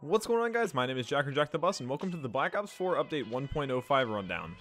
What's going on, guys? My name is JackTheBus, and welcome to the Black Ops 4 Update 1.05 rundown.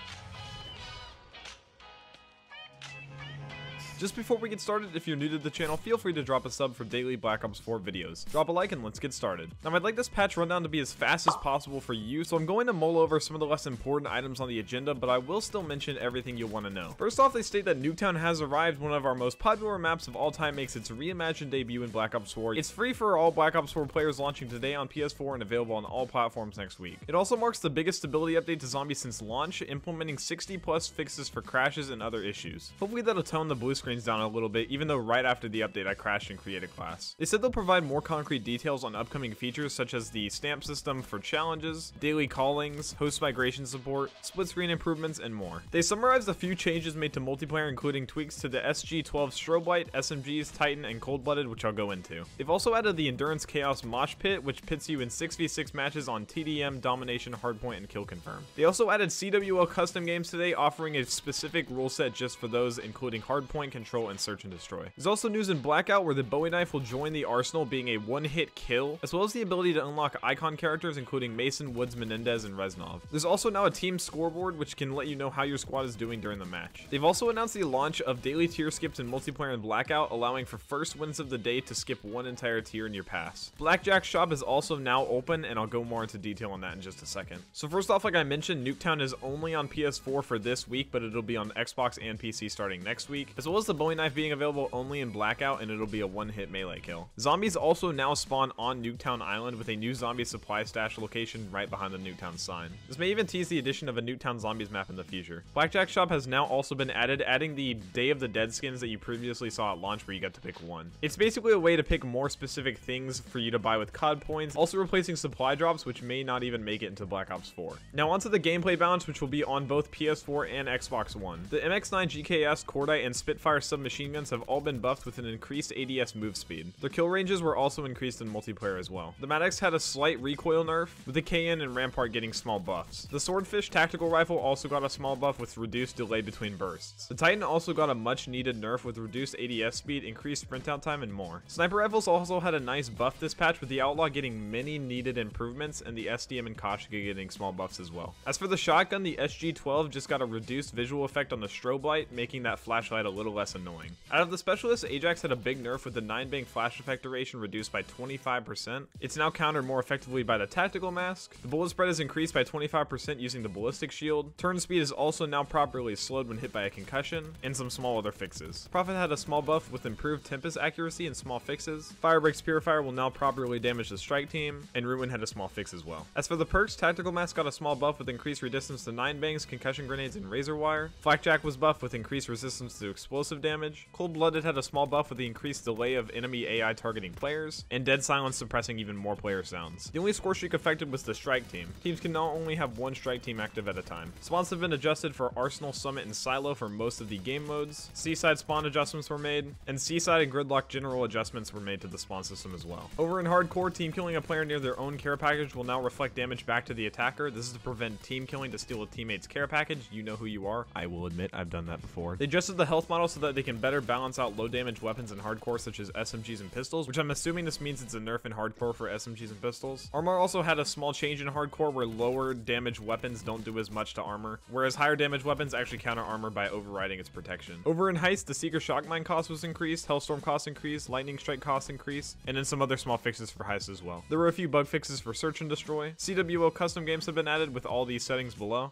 Just before we get started, if you're new to the channel, feel free to drop a sub for daily Black Ops 4 videos. Drop a like and let's get started. Now, I'd like this patch rundown to be as fast as possible for you, so I'm going to mull over some of the less important items on the agenda, but I will still mention everything you'll want to know. First off, they state that Nuketown has arrived. One of our most popular maps of all time makes its reimagined debut in Black Ops 4. It's free for all Black Ops 4 players, launching today on PS4 and available on all platforms next week. It also marks the biggest stability update to zombies since launch, implementing 60+ fixes for crashes and other issues. Hopefully that'll tone the blue screens down a little bit, even though right after the update I crashed and created class. They said they'll provide more concrete details on upcoming features such as the stamp system for challenges, daily callings, host migration support, split screen improvements, and more. They summarized a few changes made to multiplayer, including tweaks to the SG-12 strobe light, SMGs, Titan, and cold-blooded, which I'll go into. They've also added the Endurance Chaos Mosh Pit, which pits you in 6v6 matches on TDM, Domination, Hardpoint, and Kill Confirm. They also added CWL custom games today, offering a specific rule set just for those, including Hardpoint, Control, and Search and Destroy. There's also news in Blackout where the Bowie knife will join the arsenal, being a one-hit kill, as well as the ability to unlock icon characters including Mason, Woods, Menendez, and Reznov. There's also now a team scoreboard which can let you know how your squad is doing during the match. They've also announced the launch of daily tier skips in multiplayer in Blackout, allowing for first wins of the day to skip one entire tier in your pass. BLACKJACK shop is also now open, and I'll go more into detail on that in just a second. So first off, like I mentioned, Nuketown is only on PS4 for this week, but it'll be on Xbox and PC starting next week, as well as the Bowie knife being available only in Blackout, and it'll be a one-hit melee kill. Zombies also now spawn on Nuketown Island with a new zombie supply stash location right behind the Nuketown sign. This may even tease the addition of a Nuketown Zombies map in the future. BLACKJACK shop has now also been added, adding the Day of the Dead skins that you previously saw at launch where you got to pick one. It's basically a way to pick more specific things for you to buy with COD points, also replacing supply drops which may not even make it into Black Ops 4. Now onto the gameplay balance, which will be on both PS4 and Xbox One. The MX-9 GKS, Cordite, and Spitfire submachine guns have all been buffed with an increased ADS move speed. Their kill ranges were also increased in multiplayer as well. The Maddox had a slight recoil nerf, with the KN and Rampart getting small buffs. The Swordfish tactical rifle also got a small buff with reduced delay between bursts. The Titan also got a much needed nerf with reduced ADS speed, increased sprint out time, and more. Sniper rifles also had a nice buff this patch, with the Outlaw getting many needed improvements and the SDM and Koshka getting small buffs as well. As for the shotgun, the SG-12 just got a reduced visual effect on the strobe light, making that flashlight a little less annoying. Out of the specialists, Ajax had a big nerf with the 9-bang flash effect duration reduced by 25%. It's now countered more effectively by the tactical mask. The bullet spread is increased by 25% using the ballistic shield. Turn speed is also now properly slowed when hit by a concussion, and some small other fixes. Prophet had a small buff with improved Tempest accuracy and small fixes. Firebreak's Purifier will now properly damage the strike team, and Ruin had a small fix as well. As for the perks, Tactical Mask got a small buff with increased resistance to 9-bangs, concussion grenades, and razor wire. Blackjack was buffed with increased resistance to explosive damage. Cold-Blooded had a small buff with the increased delay of enemy AI targeting players, and Dead Silence suppressing even more player sounds. The only score streak affected was the strike team. Teams can now only have one strike team active at a time. Spawns have been adjusted for Arsenal, Summit, and Silo for most of the game modes. Seaside spawn adjustments were made, and Seaside and Gridlock general adjustments were made to the spawn system as well. Over in Hardcore, team killing a player near their own care package will now reflect damage back to the attacker. This is to prevent team killing to steal a teammate's care package. You know who you are. I will admit I've done that before. They adjusted the health model so that they can better balance out low damage weapons in Hardcore such as SMGs and pistols, which I'm assuming this means it's a nerf in Hardcore for SMGs and pistols. Armor also had a small change in Hardcore where lower damage weapons don't do as much to armor, whereas higher damage weapons actually counter armor by overriding its protection. Over in Heist, the Seeker Shock Mine cost was increased, Hellstorm cost increased, Lightning Strike cost increased, and then some other small fixes for Heist as well. There were a few bug fixes for Search and Destroy. CWO custom games have been added with all these settings below.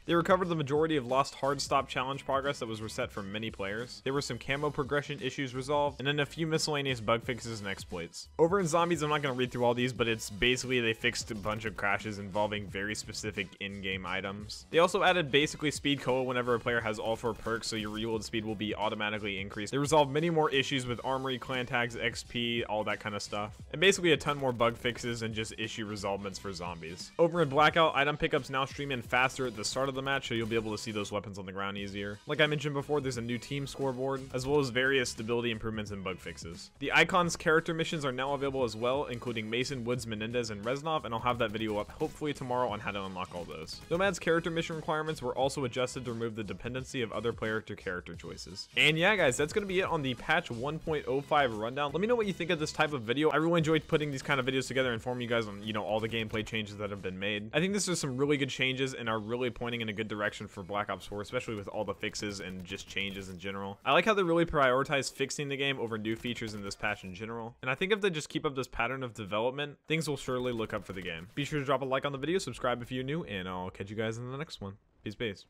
They recovered the majority of lost hard stop challenge progress that was reset for many players. There were some camo progression issues resolved, and then a few miscellaneous bug fixes and exploits. Over in Zombies, I'm not going to read through all these, but it's basically they fixed a bunch of crashes involving very specific in-game items. They also added basically speed cola whenever a player has all 4 perks, so your reload speed will be automatically increased. They resolved many more issues with armory, clan tags, XP, all that kind of stuff. And basically a ton more bug fixes and just issue resolvements for Zombies. Over in Blackout, item pickups now stream in faster at the start of the the match, so you'll be able to see those weapons on the ground easier. Like I mentioned before, there's a new team scoreboard, as well as various stability improvements and bug fixes. The Icon's character missions are now available as well, including Mason, Woods, Menendez, and Reznov, and I'll have that video up hopefully tomorrow on how to unlock all those. Nomad's character mission requirements were also adjusted to remove the dependency of other player to character choices. And yeah guys, that's going to be it on the patch 1.05 rundown. Let me know what you think of this type of video. I really enjoyed putting these kind of videos together and informing you guys on, you know, all the gameplay changes that have been made. I think this is some really good changes and are really pointing in a good direction for Black Ops 4, especially with all the fixes and just changes in general. I like how they really prioritize fixing the game over new features in this patch in general. And I think if they just keep up this pattern of development, things will surely look up for the game. Be sure to drop a like on the video, subscribe if you're new, and I'll catch you guys in the next one. Peace.